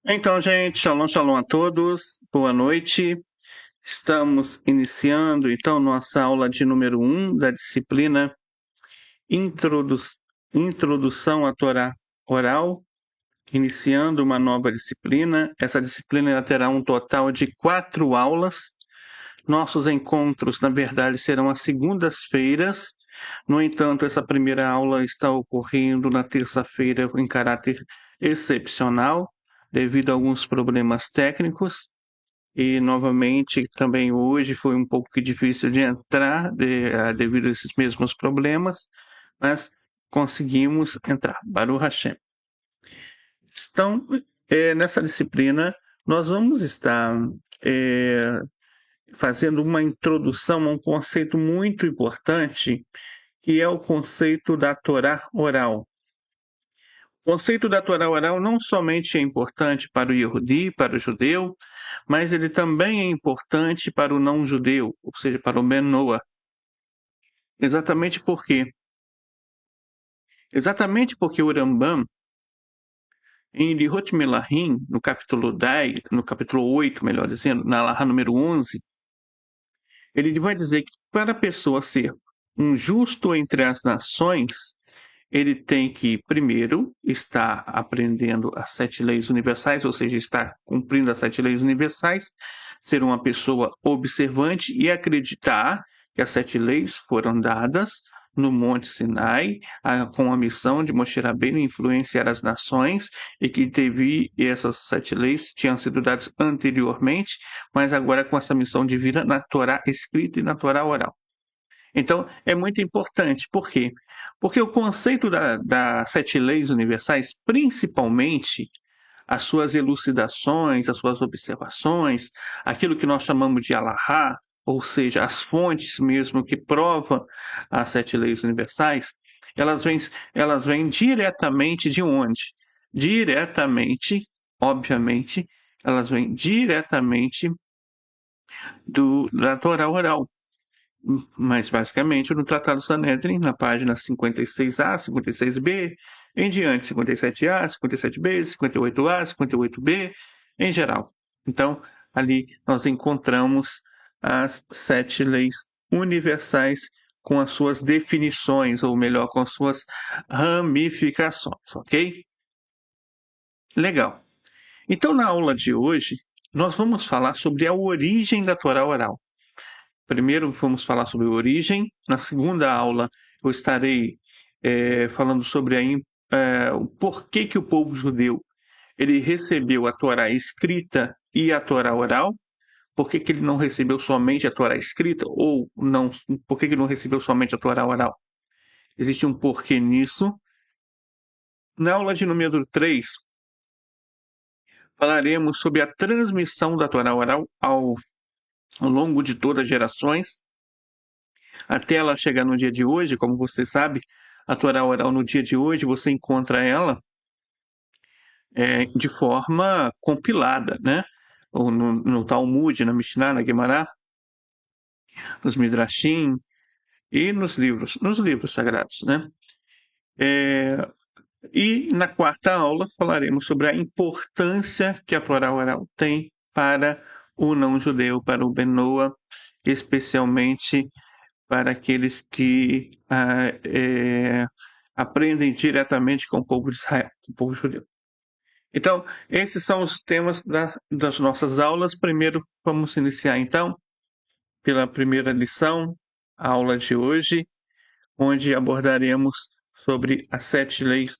Então, gente, shalom, shalom a todos, boa noite. Estamos iniciando, então, nossa aula de número 1 da disciplina Introdu- Introdução à Torá Oral, iniciando uma nova disciplina. Essa disciplina ela terá um total de 4 aulas. Nossos encontros, na verdade, serão às segundas-feiras. No entanto, essa primeira aula está ocorrendo na terça-feira em caráter excepcional, devido a alguns problemas técnicos. E novamente, também hoje foi um pouco difícil de entrar devido a esses mesmos problemas, mas conseguimos entrar. Baruch Hashem. Então, nessa disciplina, nós vamos estar é, fazendo uma introdução a um conceito muito importante, que é o conceito da Torá oral. O conceito da Torá oral não somente é importante para o Yehudi, para o judeu, mas ele também é importante para o não-judeu, ou seja, para o Ben Noah. Exatamente por quê? Exatamente porque o Rambam, em Lihot Melahim, no capítulo 10, no capítulo 8, melhor dizendo, na Alahá número 11, ele vai dizer que para a pessoa ser um justo entre as nações, ele tem que, primeiro, estar aprendendo as 7 leis universais, ou seja, estar cumprindo as 7 leis universais, ser uma pessoa observante e acreditar que as 7 leis foram dadas no Monte Sinai, com a missão de Moshe Rabbeinu influenciar as nações, e que essas 7 leis tinham sido dadas anteriormente, mas agora com essa missão divina na Torá escrita e na Torá oral. Então, é muito importante. Por quê? Porque o conceito das 7 leis universais, principalmente as suas elucidações, as suas observações, aquilo que nós chamamos de alahá, ou seja, as fontes mesmo que provam as 7 leis universais, elas vêm, elas vêm diretamente de onde? Diretamente, obviamente, elas vêm diretamente da Torá oral. Mas basicamente no Tratado Sanhedrin, na página 56A, 56B, em diante, 57A, 57B, 58A, 58B, em geral. Então, ali nós encontramos as 7 leis universais com as suas definições, ou melhor, com as suas ramificações, ok? Legal. Então, na aula de hoje, nós vamos falar sobre a origem da Torá oral. Primeiro vamos falar sobre origem. Na segunda aula eu estarei falando sobre o porquê que o povo judeu ele recebeu a Torá escrita e a Torá oral. Por que ele não recebeu somente a Torá escrita ou não? Por que ele não recebeu somente a Torá oral? Existe um porquê nisso. Na aula de número 3 falaremos sobre a transmissão da Torá oral ao longo de todas as gerações, até ela chegar no dia de hoje. Como você sabe, a Torá oral no dia de hoje, você encontra ela de forma compilada, né? Ou no Talmud, na Mishnah, na Gemara, nos Midrashim e nos livros sagrados, né? É, e na quarta aula falaremos sobre a importância que a Torá oral tem para o não-judeu, para o Ben Noah, especialmente para aqueles que aprendem diretamente com o povo de Israel, com o povo judeu. Então, esses são os temas das nossas aulas. Primeiro, vamos iniciar então pela primeira lição, a aula de hoje, onde abordaremos sobre as 7 leis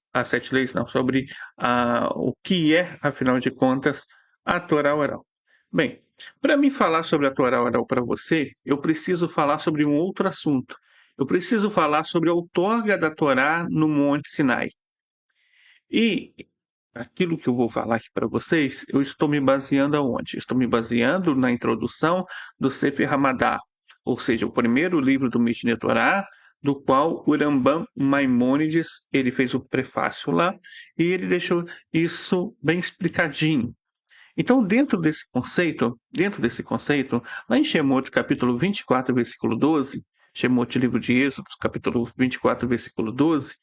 não, sobre o que é, afinal de contas, a Torá oral. Bem, para mim falar sobre a Torá oral para você, eu preciso falar sobre um outro assunto. Eu preciso falar sobre a outorga da Torá no Monte Sinai. E aquilo que eu vou falar aqui para vocês, eu estou me baseando aonde? Estou me baseando na introdução do Sefer Hamadá, ou seja, o primeiro livro do Mishneh Torah, do qual o Rambam Maimônides ele fez o prefácio lá e ele deixou isso bem explicadinho. Então, dentro desse conceito, lá em Shemot, capítulo 24, versículo 12, Shemot, livro de Êxodo, capítulo 24, versículo 12,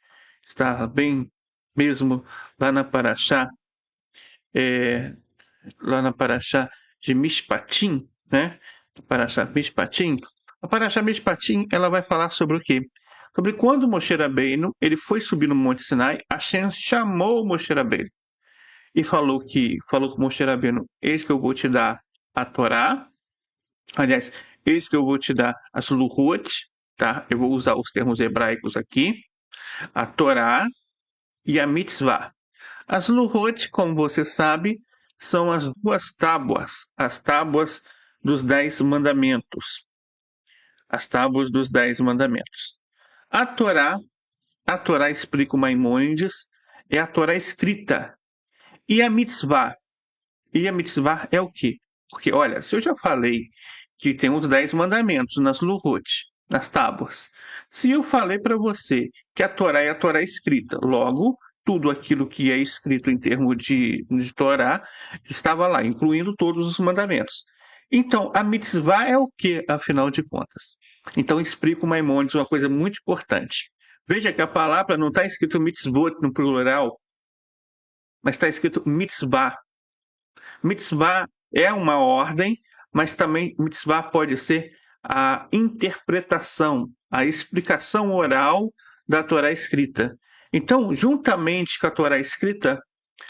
está bem mesmo lá na Paraxá, lá na Paraxá de Mishpatim, né? Paraxá Mishpatim. A Paraxá Mishpatim, ela vai falar sobre o quê? Sobre quando Moshe Rabbeinu, ele foi subir no Monte Sinai, Hashem chamou Moshe Rabbeinu e falou com Moshe Rabbeinu, eis que eu vou te dar a Torá, aliás, eis que eu vou te dar as Luhot, tá? Eu vou usar os termos hebraicos aqui, a Torá e a Mitzvah. As Luhot, como você sabe, são as duas tábuas, as tábuas dos 10 mandamentos. As tábuas dos 10 mandamentos. A Torá explica o Maimônides, é a Torá escrita. E a Mitzvah? E a Mitzvah é o quê? Porque, olha, se eu já falei que tem os 10 mandamentos nas Luhot, nas tábuas, se eu falei para você que a Torá é a Torá escrita, logo, tudo aquilo que é escrito em termos de Torá estava lá, incluindo todos os mandamentos. Então, a Mitzvah é o que, afinal de contas? Então, explica o Maimônides uma coisa muito importante. Veja que a palavra não está escrito mitzvot no plural, mas está escrito mitzvah. Mitzvah é uma ordem, mas também mitzvah pode ser a interpretação, a explicação oral da Torá escrita. Então, juntamente com a Torá escrita,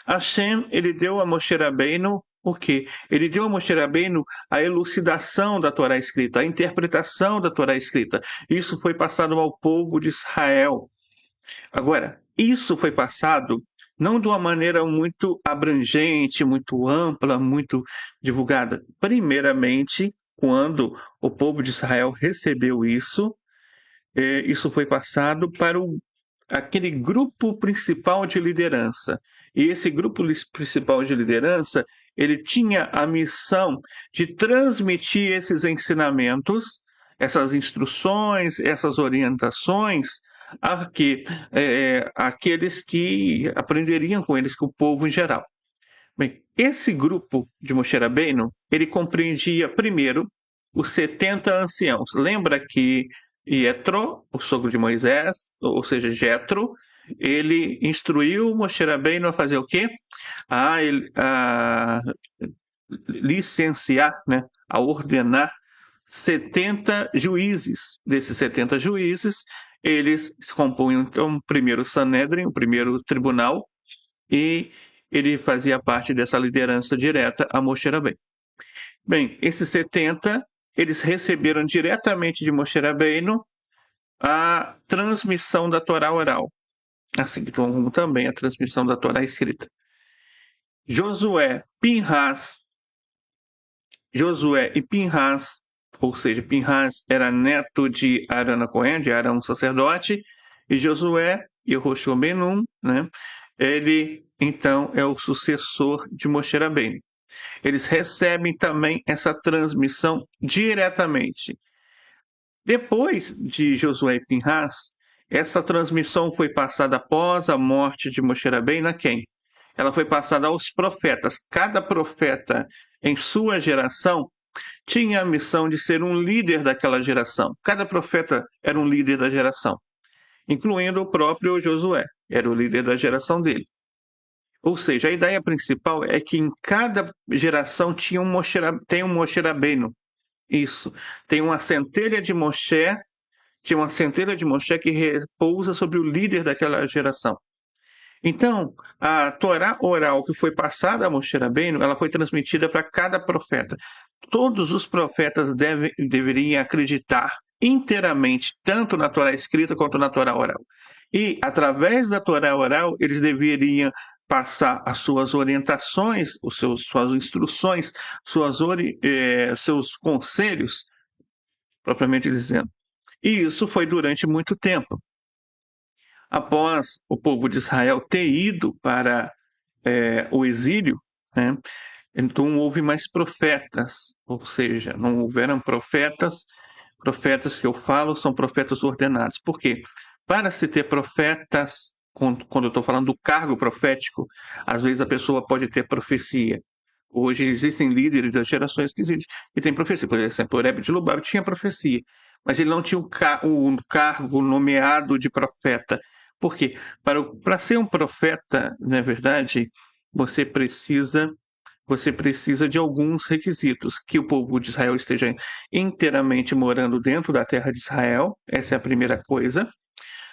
Hashem, ele deu a Moshe Rabbeinu o quê? Ele deu a Moshe Rabbeinu a elucidação da Torá escrita, a interpretação da Torá escrita. Isso foi passado ao povo de Israel. Agora, isso foi passado não de uma maneira muito abrangente, muito ampla, muito divulgada. Primeiramente, quando o povo de Israel recebeu isso, isso foi passado para aquele grupo principal de liderança. E esse grupo principal de liderança, ele tinha a missão de transmitir esses ensinamentos, essas instruções, essas orientações aqueles que aprenderiam com eles, com o povo em geral. Bem, esse grupo de Moshe Rabbeinu, ele compreendia primeiro os 70 anciãos. Lembra que Yetro, o sogro de Moisés, ou seja, Jetro, ele instruiu Moshe Rabbeinu a fazer o quê? A licenciar, né? A ordenar 70 juízes. Desses 70 juízes, eles compunham então o primeiro Sanedrin, o primeiro tribunal, e ele fazia parte dessa liderança direta a Moshe Rabbeinu. Bem, esses 70, eles receberam diretamente de Moshe Rabbeinu a transmissão da Torá oral, assim como também a transmissão da Torá escrita. Josué e Pinhas, ou seja, Pinhas era neto de Arana Cohen, de Arão sacerdote, e Josué, Yehoshua Ben-Nun, né? Ele, então, é o sucessor de Moshe Rabbeinu. Eles recebem também essa transmissão diretamente. Depois de Josué e Pinhas, essa transmissão foi passada após a morte de Moshe Rabbeinu a quem? Ela foi passada aos profetas. Cada profeta, em sua geração, tinha a missão de ser um líder daquela geração. Cada profeta era um líder da geração, incluindo o próprio Josué, era o líder da geração dele. Ou seja, a ideia principal é que em cada geração tem um Moshe Rabbeinu. Isso. Tem uma centelha de Moshe, que repousa sobre o líder daquela geração. Então, a Torá oral que foi passada a Moshe Rabbeinu, ela foi transmitida para cada profeta. Todos os profetas deveriam acreditar inteiramente, tanto na Torá escrita quanto na Torá oral. E, através da Torá oral, eles deveriam passar as suas orientações, suas instruções, seus conselhos, propriamente dizendo. E isso foi durante muito tempo. Após o povo de Israel ter ido para o exílio, né, então houve mais profetas, ou seja, não houveram profetas que eu falo são profetas ordenados. Por quê? Para se ter profetas, quando eu estou falando do cargo profético, às vezes a pessoa pode ter profecia. Hoje existem líderes das gerações que têm profecia. Por exemplo, o Rebbe de Lubavitch tinha profecia, mas ele não tinha o cargo nomeado de profeta. Por quê? Para ser um profeta, na verdade, você precisa de alguns requisitos: que o povo de Israel esteja inteiramente morando dentro da terra de Israel. Essa é a primeira coisa.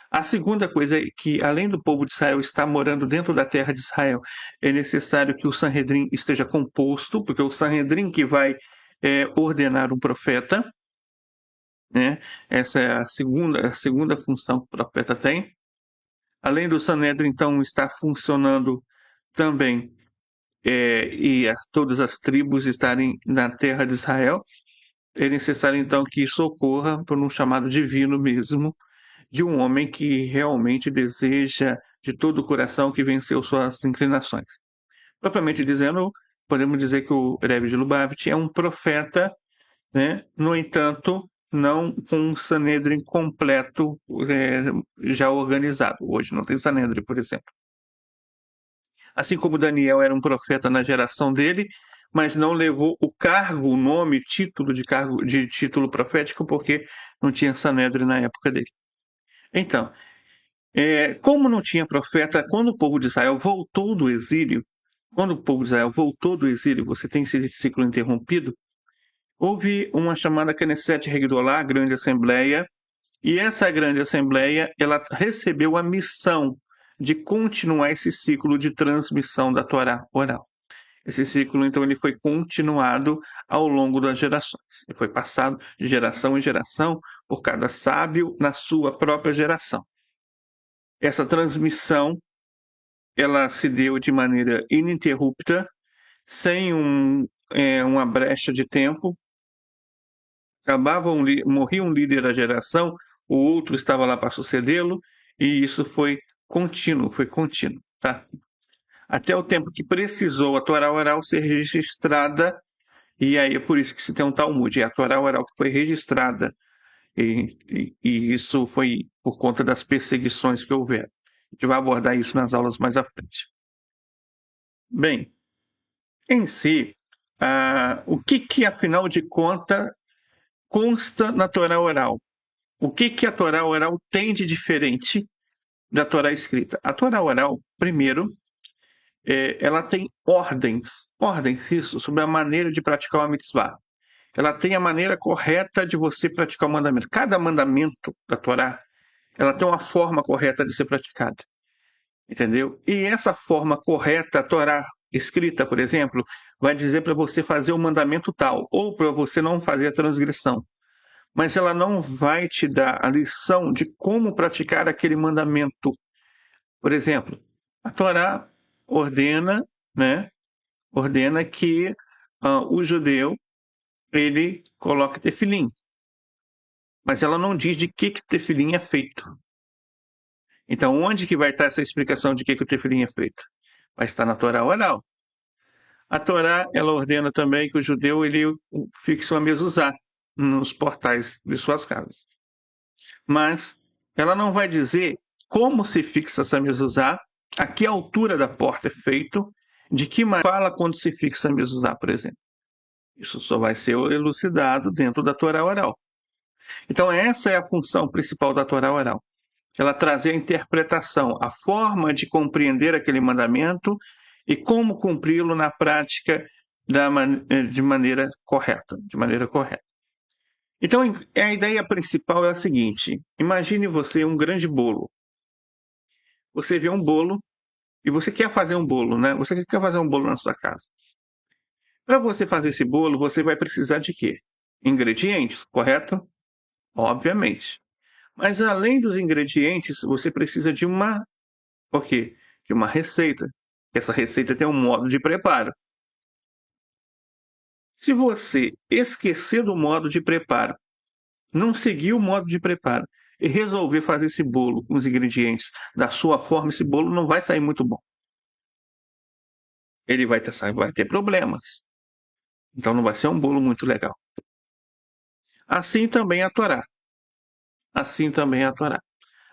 A segunda coisa é que, além do povo de Israel estar morando dentro da terra de Israel, é necessário que o Sanhedrin esteja composto, porque é o Sanhedrin que vai ordenar um profeta, né? Essa é a segunda função que o profeta tem. Além do Sanhedrin, então, estar funcionando também todas as tribos estarem na terra de Israel, é necessário, então, que isso ocorra por um chamado divino mesmo, de um homem que realmente deseja de todo o coração, que venceu suas inclinações. Propriamente dizendo, podemos dizer que o Rebbe de Lubavitch é um profeta, né? No entanto, não com um Sanedrin completo já organizado. Hoje não tem Sanedrin, por exemplo. Assim como Daniel era um profeta na geração dele, mas não levou o cargo, o nome, de título profético, porque não tinha Sanedrin na época dele. Então, como não tinha profeta, quando o povo de Israel voltou do exílio, você tem esse ciclo interrompido, houve uma chamada Knesset Hagdolah, Grande Assembleia, e essa Grande Assembleia, ela recebeu a missão de continuar esse ciclo de transmissão da Torá oral. Esse ciclo, então, ele foi continuado ao longo das gerações. Ele foi passado de geração em geração por cada sábio na sua própria geração. Essa transmissão, ela se deu de maneira ininterrupta, sem uma brecha de tempo. Morria um líder da geração, o outro estava lá para sucedê-lo, e isso foi contínuo, tá? Até o tempo que precisou a Torá oral ser registrada, e aí é por isso que se tem um Talmud, é a Torá oral que foi registrada, e isso foi por conta das perseguições que houveram. A gente vai abordar isso nas aulas mais à frente. Bem, em si, o que afinal de contas consta na Torá oral? O que a Torá oral tem de diferente da Torá escrita? A Torá oral, primeiro, ela tem ordens, isso, sobre a maneira de praticar uma mitzvah. Ela tem a maneira correta de você praticar o mandamento. Cada mandamento da Torá, ela tem uma forma correta de ser praticada. Entendeu? E essa forma correta, a Torá escrita, por exemplo, vai dizer para você fazer o mandamento tal, ou para você não fazer a transgressão. Mas ela não vai te dar a lição de como praticar aquele mandamento. Por exemplo, a Torá ordena, né, que o judeu ele coloque tefilim. Mas ela não diz de que tefilim é feito. Então, onde que vai estar essa explicação de que o tefilim é feito? Vai estar na Torá oral. A Torá, ela ordena também que o judeu ele fixe uma mezuzá nos portais de suas casas. Mas ela não vai dizer como se fixa essa mezuzá, a que altura da porta é feito, de que maneira fala quando se fixa a mezuzá, por exemplo. Isso só vai ser elucidado dentro da Torá oral. Então essa é a função principal da Torá oral. Ela trazer a interpretação, a forma de compreender aquele mandamento e como cumpri-lo na prática de maneira correta. Então, a ideia principal é a seguinte: imagine você um grande bolo. Você vê um bolo e você quer fazer um bolo, né? Você quer fazer um bolo na sua casa. Para você fazer esse bolo, você vai precisar de quê? Ingredientes, correto? Obviamente. Mas além dos ingredientes, você precisa de o quê? De uma receita. Essa receita tem um modo de preparo. Se você esquecer do modo de preparo, não seguir o modo de preparo e resolver fazer esse bolo com os ingredientes da sua forma, esse bolo não vai sair muito bom. Ele vai ter problemas. Então não vai ser um bolo muito legal. Assim também a Torá.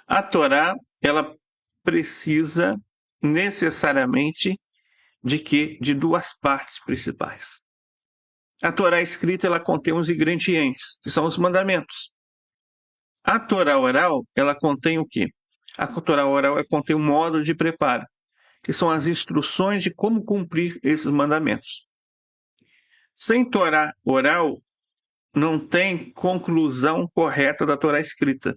A Torá, ela precisa necessariamente de quê? De duas partes principais. A Torá escrita, ela contém os ingredientes, que são os mandamentos. A Torá oral, ela contém o quê? A Torá oral contém um modo de preparo, que são as instruções de como cumprir esses mandamentos. Sem Torá oral, não tem conclusão correta da Torá escrita.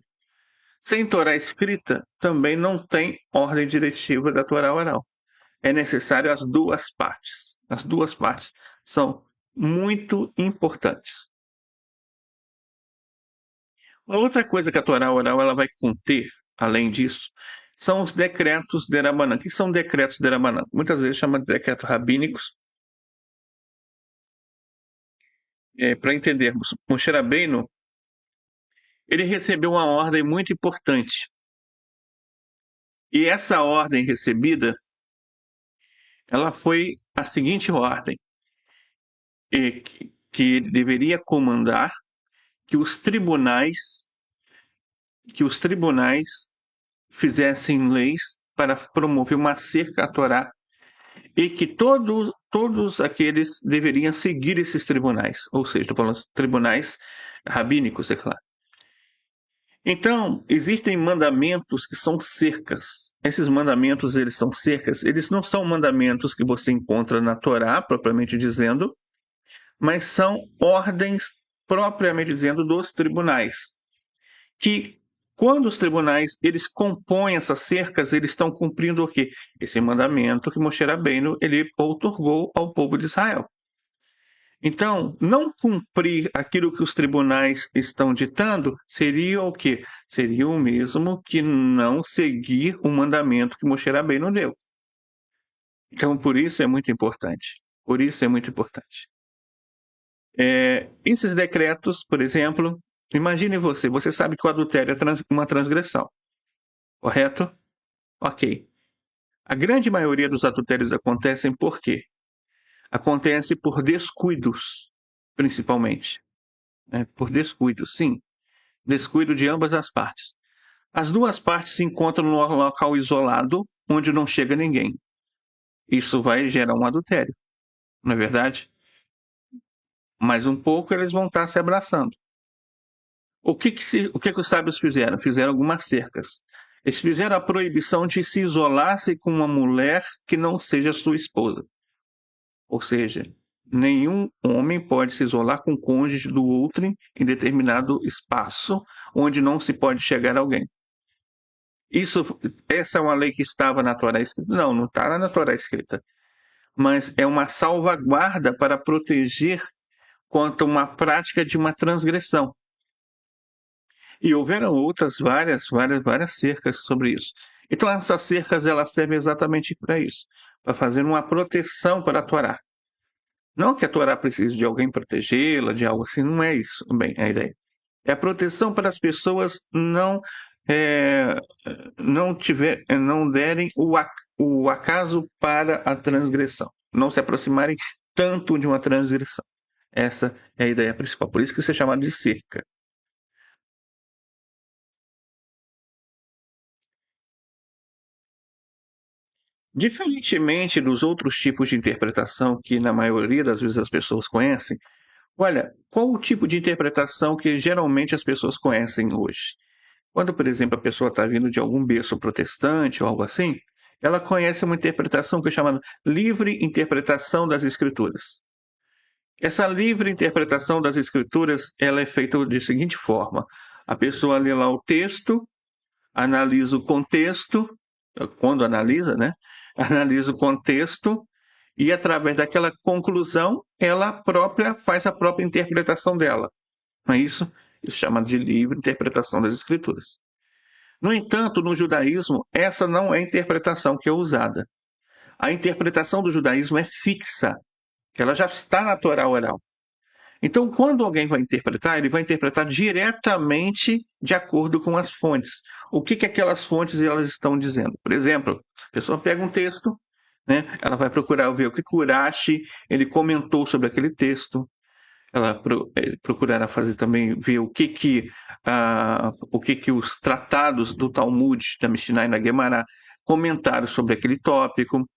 Sem Torá escrita, também não tem ordem diretiva da Torá oral. É necessário as duas partes. As duas partes são muito importantes. Uma outra coisa que a Torá oral ela vai conter, além disso, são os decretos de Rabanan. O que são decretos de Rabanan? Muitas vezes chama de decretos rabínicos. Para entendermos, Moshe Rabbeinu, ele recebeu uma ordem muito importante. E essa ordem recebida, ela foi a seguinte ordem, que ele deveria comandar que os tribunais fizessem leis para promover uma cerca à Torá e que todos aqueles deveriam seguir esses tribunais, ou seja, estou falando de tribunais rabínicos, é claro. Então, existem mandamentos que são cercas. Esses mandamentos, eles são cercas, eles não são mandamentos que você encontra na Torá, propriamente dizendo, mas são ordens, propriamente dizendo, dos tribunais. Que, quando os tribunais, eles compõem essas cercas, eles estão cumprindo o quê? Esse mandamento que Moshe Rabbeinu, ele outorgou ao povo de Israel. Então, não cumprir aquilo que os tribunais estão ditando seria o quê? Seria o mesmo que não seguir o mandamento que Moshe Rabbeinu deu. Então, por isso é muito importante. Por isso é muito importante. Esses decretos, por exemplo, imagine você sabe que o adultério é uma transgressão, correto? Ok. A grande maioria dos adultérios acontecem por quê? Acontece por descuidos, principalmente. Por descuido, sim. Descuido de ambas as partes. As duas partes se encontram num local isolado, onde não chega ninguém. Isso vai gerar um adultério, não é verdade? Mais um pouco eles vão estar se abraçando. O que os sábios fizeram? Fizeram algumas cercas. Eles fizeram a proibição de se isolar-se com uma mulher que não seja sua esposa. Ou seja, nenhum homem pode se isolar com o cônjuge do outro em determinado espaço onde não se pode chegar a alguém. Essa é uma lei que estava na Torá escrita? Não, não está na Torá escrita. Mas é uma salvaguarda para proteger contra uma prática de uma transgressão. E houveram outras várias cercas sobre isso. Então essas cercas elas servem exatamente para isso, para fazer uma proteção para a Torá. Não que a Torá precise de alguém protegê-la, de algo assim, não é isso bem a ideia. É a proteção para as pessoas não derem o acaso para a transgressão, não se aproximarem tanto de uma transgressão. Essa é a ideia principal, por isso que isso é chamado de cerca. Diferentemente dos outros tipos de interpretação que na maioria das vezes as pessoas conhecem, olha, qual o tipo de interpretação que geralmente as pessoas conhecem hoje? Quando, por exemplo, a pessoa está vindo de algum berço protestante ou algo assim, ela conhece uma interpretação que é chamada livre interpretação das escrituras. Essa livre interpretação das escrituras, ela é feita de seguinte forma: a pessoa lê lá o texto, analisa o contexto, quando analisa, né? Analisa o contexto e, através daquela conclusão, ela própria faz a própria interpretação dela. Não é isso? Isso é chamado de livre interpretação das escrituras. No entanto, no judaísmo, essa não é a interpretação que é usada. A interpretação do judaísmo é fixa. Ela já está na Torá oral. Então, quando alguém vai interpretar, ele vai interpretar diretamente de acordo com as fontes. O que aquelas fontes elas estão dizendo? Por exemplo, a pessoa pega um texto, né? Ela vai procurar ver o que Urashi ele comentou sobre aquele texto. Ela procurará fazer também ver o que os tratados do Talmud, da Mishnah e da Gemara comentaram sobre aquele tópico.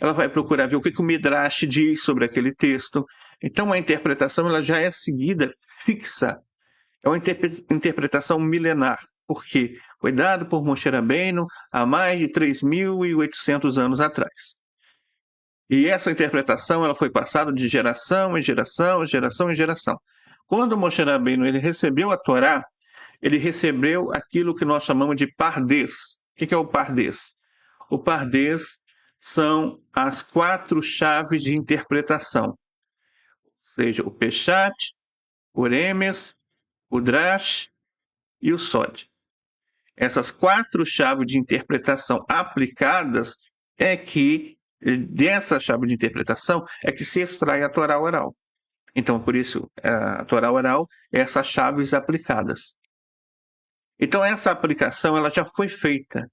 Ela vai procurar ver o que o Midrash diz sobre aquele texto. Então a interpretação ela já é seguida fixa. É uma interpretação milenar. porque foi dado por Moshe Rabbeinu há mais de 3.800 anos atrás. E essa interpretação ela foi passada de geração em geração, geração em geração. Quando Moshe Rabbeinu ele recebeu a Torá, ele recebeu aquilo que nós chamamos de pardês. O que é o pardês? O pardês são as 4 chaves de interpretação, ou seja, o Peshat, o Remes, o Drash e o Sod. Essas 4 chaves de interpretação aplicadas é que, dessa chave de interpretação, é que se extrai a Torá oral. Então, por isso, a Torá oral é essas chaves aplicadas. Então, essa aplicação ela já foi feita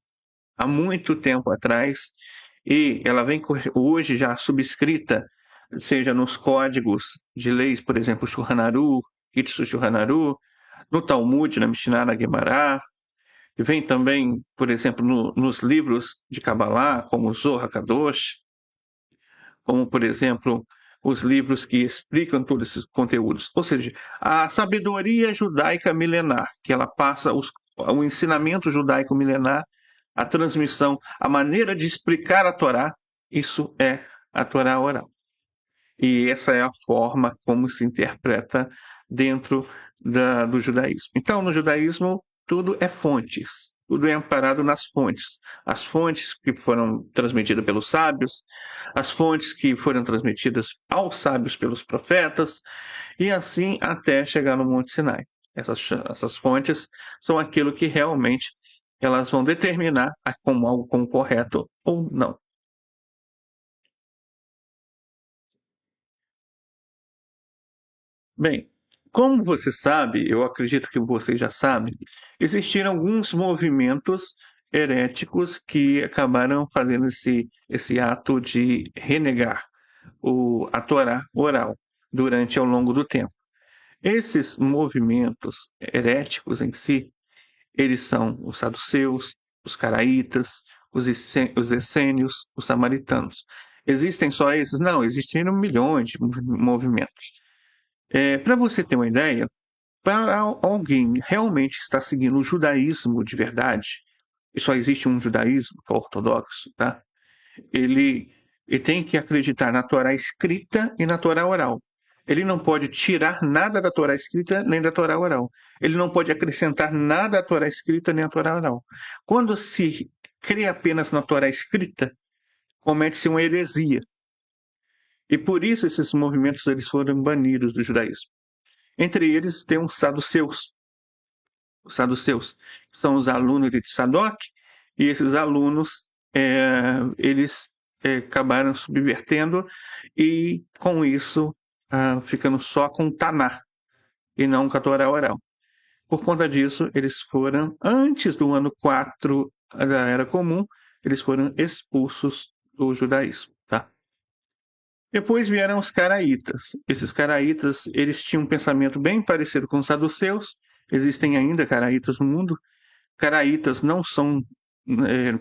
há muito tempo atrás e ela vem hoje já subscrita, seja nos códigos de leis, por exemplo, Shulchan Aruch, Kitzur Shulchan Aruch, no Talmud, na Mishnah, na Gemara, e vem também, por exemplo, nos livros de Kabbalah, como o Zohar Kadosh, como, por exemplo, os livros que explicam todos esses conteúdos. Ou seja, a sabedoria judaica milenar, que ela passa o ensinamento judaico milenar, a transmissão, a maneira de explicar a Torá, isso é a Torá oral. E essa é a forma como se interpreta dentro do judaísmo. Então, no judaísmo, tudo é fontes, tudo é amparado nas fontes. As fontes que foram transmitidas pelos sábios, as fontes que foram transmitidas aos sábios pelos profetas, e assim até chegar no Monte Sinai. Essas fontes são aquilo que realmente elas vão determinar como algo como correto ou não. Bem, como você sabe, eu acredito que você já sabe, existiram alguns movimentos heréticos que acabaram fazendo esse ato de renegar a Torá oral durante ao longo do tempo. Esses movimentos heréticos em si, eles são os saduceus, os caraítas, os essênios, os samaritanos. Existem só esses? Não, existiram milhões de movimentos. Para você ter uma ideia, para alguém realmente estar seguindo o judaísmo de verdade, e só existe um judaísmo ortodoxo, tá? Ele tem que acreditar na Torá escrita e na Torá oral. Ele não pode tirar nada da Torá escrita nem da Torá oral. Ele não pode acrescentar nada à Torá escrita nem à Torá oral. Quando se crê apenas na Torá escrita, comete-se uma heresia. E por isso esses movimentos eles foram banidos do judaísmo. Entre eles tem os saduceus. Os saduceus são os alunos de Tzadok, e esses alunos eles acabaram subvertendo e com isso ficando só com o Taná e não com a Torá oral. Por conta disso, eles foram, antes do ano 4 da Era Comum, eles foram expulsos do judaísmo. Tá? Depois vieram os caraítas. Esses caraítas, eles tinham um pensamento bem parecido com os saduceus. Existem ainda caraítas no mundo. Caraítas não são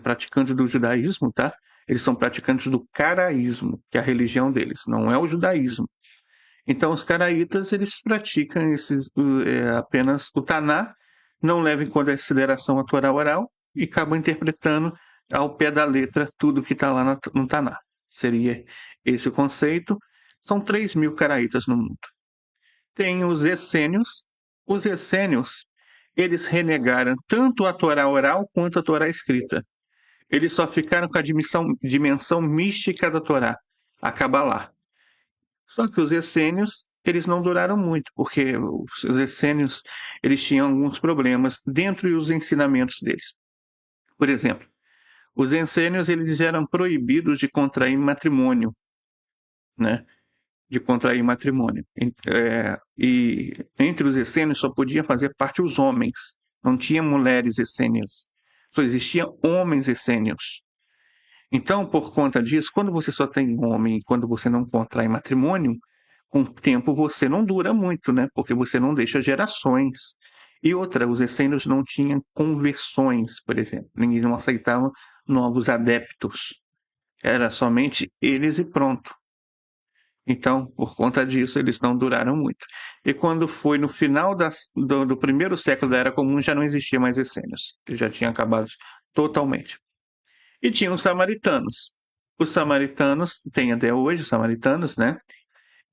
praticantes do judaísmo, tá? Eles são praticantes do caraísmo, que é a religião deles, não é o judaísmo. Então, os caraítas, eles praticam apenas o Taná, não levam em consideração a Torá oral e acabam interpretando ao pé da letra tudo que está lá no Taná. Seria esse o conceito. São 3.000 caraítas no mundo. Tem os essênios. Os essênios, eles renegaram tanto a Torá oral quanto a Torá escrita. Eles só ficaram com a dimensão mística da Torá, a Kabbalah. Só que os essênios, eles não duraram muito, porque os essênios, eles tinham alguns problemas dentro dos ensinamentos deles. Por exemplo, os essênios, eles eram proibidos de contrair matrimônio, né? De contrair matrimônio. E entre os essênios só podia fazer parte os homens, não tinha mulheres essênias, só existiam homens essênios. Então, por conta disso, quando você só tem homem e quando você não contrai matrimônio, com o tempo você não dura muito, né? Porque você não deixa gerações. E outra, os essênios não tinham conversões, por exemplo. Ninguém não aceitava novos adeptos. Era somente eles e pronto. Então, por conta disso, eles não duraram muito. E quando foi no final do primeiro século da Era Comum, já não existia mais essênios. Eles já tinham acabado totalmente. E tinha os samaritanos. Os samaritanos, tem até hoje os samaritanos, né?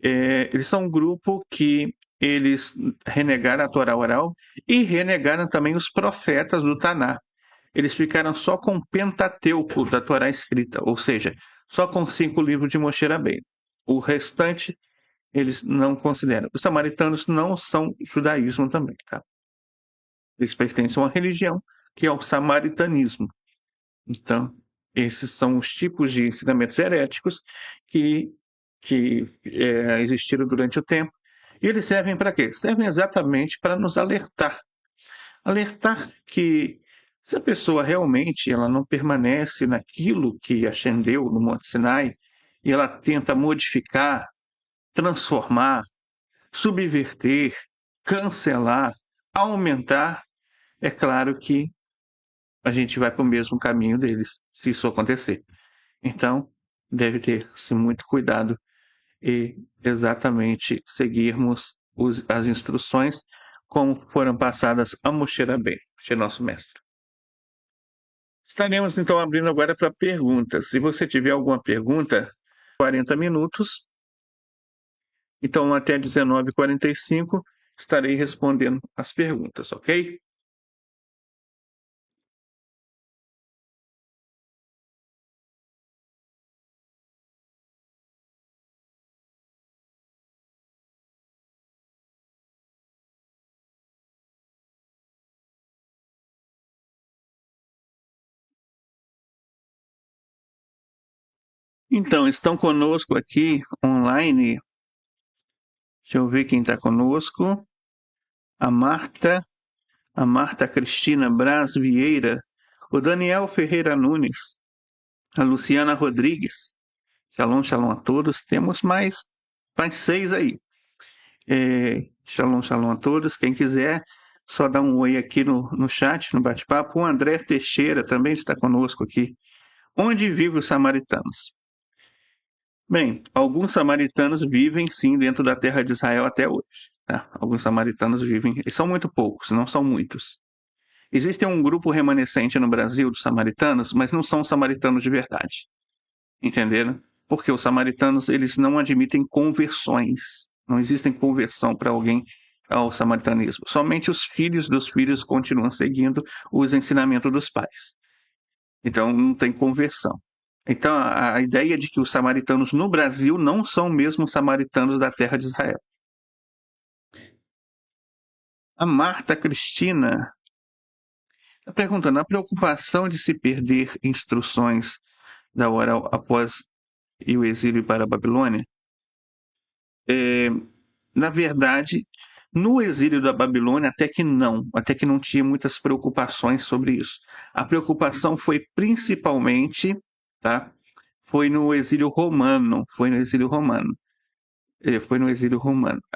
Eles são um grupo que eles renegaram a Torá oral e renegaram também os profetas do Taná. Eles ficaram só com o Pentateuco da Torá escrita, ou seja, só com 5 livros de Moshe Rabbeinu. O restante eles não consideram. Os samaritanos não são judaísmo também, tá? Eles pertencem a uma religião que é o samaritanismo. Então, esses são os tipos de ensinamentos heréticos que existiram durante o tempo. E eles servem para quê? Servem exatamente para nos alertar. Alertar que se a pessoa realmente ela não permanece naquilo que ascendeu no Monte Sinai, e ela tenta modificar, transformar, subverter, cancelar, aumentar, é claro que a gente vai para o mesmo caminho deles, se isso acontecer. Então, deve ter-se muito cuidado e exatamente seguirmos as instruções como foram passadas a Moshe Rabbeinu, que é nosso mestre. Estaremos então abrindo agora para perguntas. Se você tiver alguma pergunta, 40 minutos. Então, até 19h45, estarei respondendo as perguntas, ok? Então, estão conosco aqui online. Deixa eu ver quem está conosco. A Marta, a Marta Cristina Braz Vieira, o Daniel Ferreira Nunes, a Luciana Rodrigues. Shalom, shalom a todos. Temos mais 6 aí. Shalom, shalom a todos. Quem quiser, só dá um oi aqui no chat, no bate-papo. O André Teixeira também está conosco aqui. Onde vivem os samaritanos? Bem, alguns samaritanos vivem sim dentro da terra de Israel até hoje. Tá? Alguns samaritanos vivem, e são muito poucos, não são muitos. Existe um grupo remanescente no Brasil dos samaritanos, mas não são samaritanos de verdade. Entenderam? Porque os samaritanos, eles não admitem conversões. Não existem conversão para alguém ao samaritanismo. Somente os filhos dos filhos continuam seguindo os ensinamentos dos pais. Então, não tem conversão. Então, a ideia de que os samaritanos no Brasil não são mesmo os samaritanos da terra de Israel. A Marta Cristina está perguntando: a preocupação de se perder instruções da oral após o exílio para a Babilônia? Na verdade, no exílio da Babilônia, até que não tinha muitas preocupações sobre isso. A preocupação foi principalmente, tá? Foi no exílio romano, foi no exílio romano.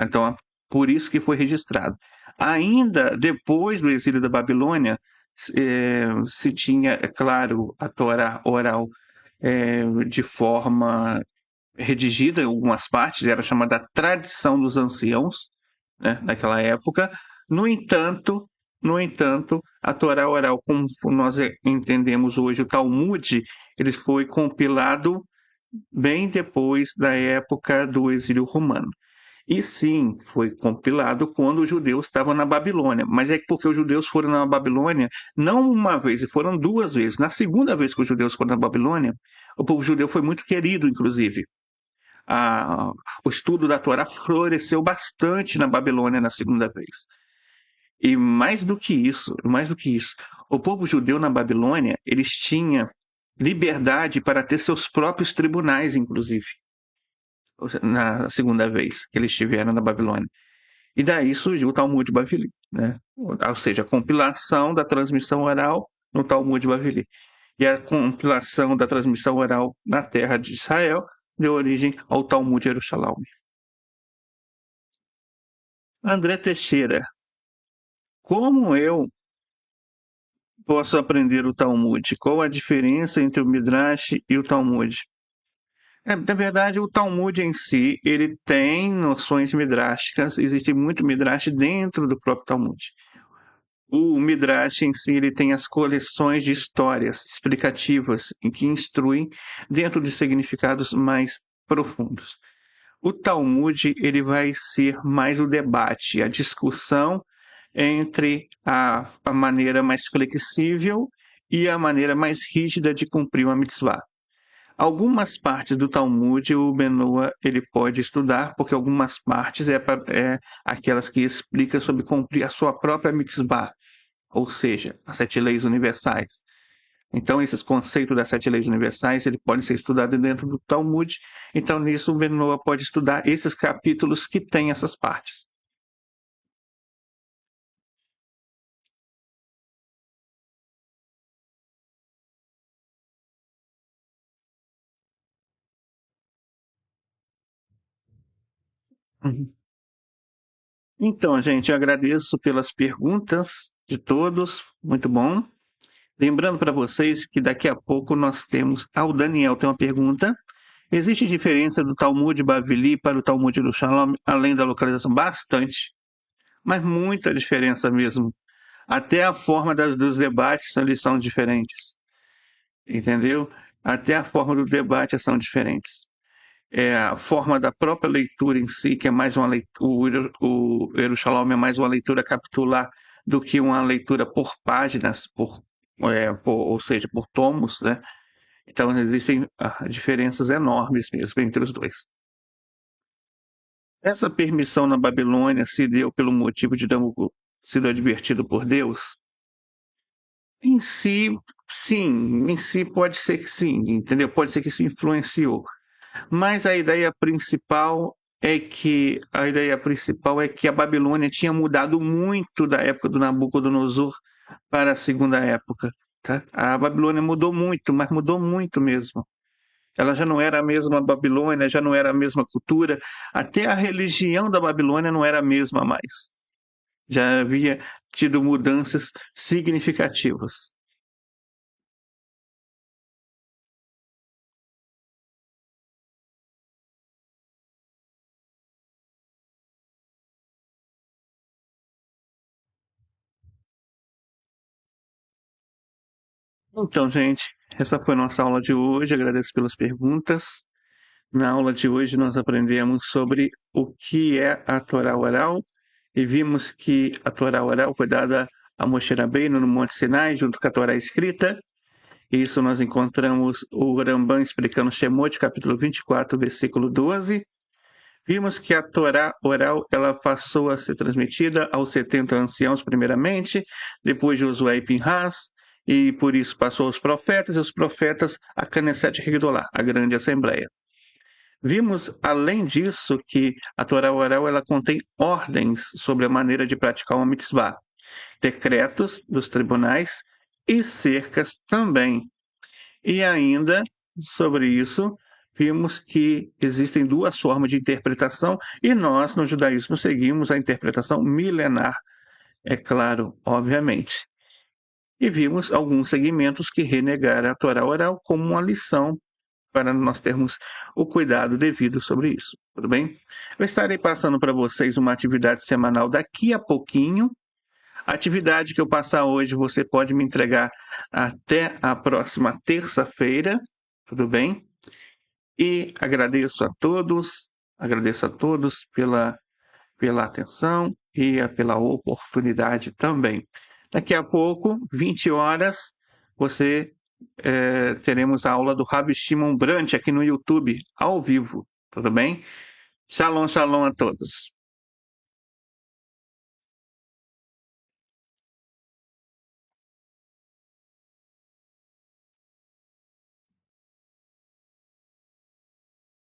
Então, por isso que foi registrado. Ainda depois do exílio da Babilônia, se tinha, é claro, a Torá oral de forma redigida em algumas partes, era chamada tradição dos anciãos, né, naquela época. No entanto, no entanto, a Torá oral, como nós entendemos hoje, o Talmud, ele foi compilado bem depois da época do exílio romano. E sim, foi compilado quando os judeus estavam na Babilônia. Mas é porque os judeus foram na Babilônia não uma vez, foram 2 vezes. Na segunda vez que os judeus foram na Babilônia, o povo judeu foi muito querido, inclusive. A, o estudo da Torá floresceu bastante na Babilônia na segunda vez. E mais do que isso, o povo judeu na Babilônia, eles tinham liberdade para ter seus próprios tribunais, inclusive, na segunda vez que eles estiveram na Babilônia. E daí surgiu o Talmud Bavili, né? Ou seja, a compilação da transmissão oral no Talmud Bavili. E a compilação da transmissão oral na terra de Israel deu origem ao Talmud Jerusalém. André Teixeira, como eu posso aprender o Talmud? Qual a diferença entre o Midrash e o Talmud? Na verdade, o Talmud em si, ele tem noções midráshicas, existe muito midrash dentro do próprio Talmud. O Midrash em si, ele tem as coleções de histórias explicativas em que instruem dentro de significados mais profundos. O Talmud, ele vai ser mais o debate, a discussão entre a maneira mais flexível e a maneira mais rígida de cumprir uma mitzvah. Algumas partes do Talmud o Benoa ele pode estudar, porque algumas partes é aquelas que explicam sobre cumprir a sua própria mitzvah, ou seja, as 7 leis universais. Então, esses conceitos das 7 leis universais ele pode ser estudado dentro do Talmud. Então, nisso o Benoa pode estudar esses capítulos que têm essas partes. Uhum. Então, gente, eu agradeço pelas perguntas de todos, muito bom. Lembrando para vocês que daqui a pouco nós temos. O Daniel tem uma pergunta. Existe diferença do Talmud Bavili para o Talmud do Shalom, além da localização? Bastante, mas muita diferença mesmo. Até a forma dos debates eles são diferentes, entendeu? Até a forma do debate são diferentes. A forma da própria leitura em si, que é mais uma leitura, o Yerushalom é mais uma leitura capitular do que uma leitura por páginas, ou seja, por tomos, né? Então existem diferenças enormes mesmo entre os dois. Essa permissão na Babilônia se deu pelo motivo de Nabucodonosor sido advertido por Deus? Em si, sim. Em si pode ser que sim, entendeu? Pode ser que isso influenciou. Mas a ideia principal é que a Babilônia tinha mudado muito da época do Nabucodonosor para a segunda época, tá? A Babilônia mudou muito, mas mudou muito mesmo. Ela já não era a mesma Babilônia, já não era a mesma cultura, até a religião da Babilônia não era a mesma mais. Já havia tido mudanças significativas. Então, gente, essa foi a nossa aula de hoje. Agradeço pelas perguntas. Na aula de hoje, nós aprendemos sobre o que é a Torá oral e vimos que a Torá oral foi dada a Moshe Rabbeinu no Monte Sinai, junto com a Torá escrita. Isso nós encontramos o Rambam explicando Shemot, capítulo 24, versículo 12. Vimos que a Torá oral ela passou a ser transmitida aos 70 anciãos primeiramente, depois de Josué e Pinhas, e por isso passou aos profetas, e os profetas a Knesset Hagdolah, a grande assembleia. Vimos, além disso, que a Torá oral ela contém ordens sobre a maneira de praticar uma mitzvah, decretos dos tribunais e cercas também. E ainda, sobre isso, vimos que existem duas formas de interpretação e nós, no judaísmo, seguimos a interpretação milenar, é claro, obviamente. E vimos alguns segmentos que renegaram a Torá oral como uma lição para nós termos o cuidado devido sobre isso, tudo bem? Eu estarei passando para vocês uma atividade semanal daqui a pouquinho. A atividade que eu passar hoje, você pode me entregar até a próxima terça-feira, tudo bem? E agradeço a todos pela atenção e pela oportunidade também. Daqui a pouco, 20 horas, você teremos a aula do Rabi Shimon Brant aqui no YouTube, ao vivo, tudo bem? Shalom, shalom a todos.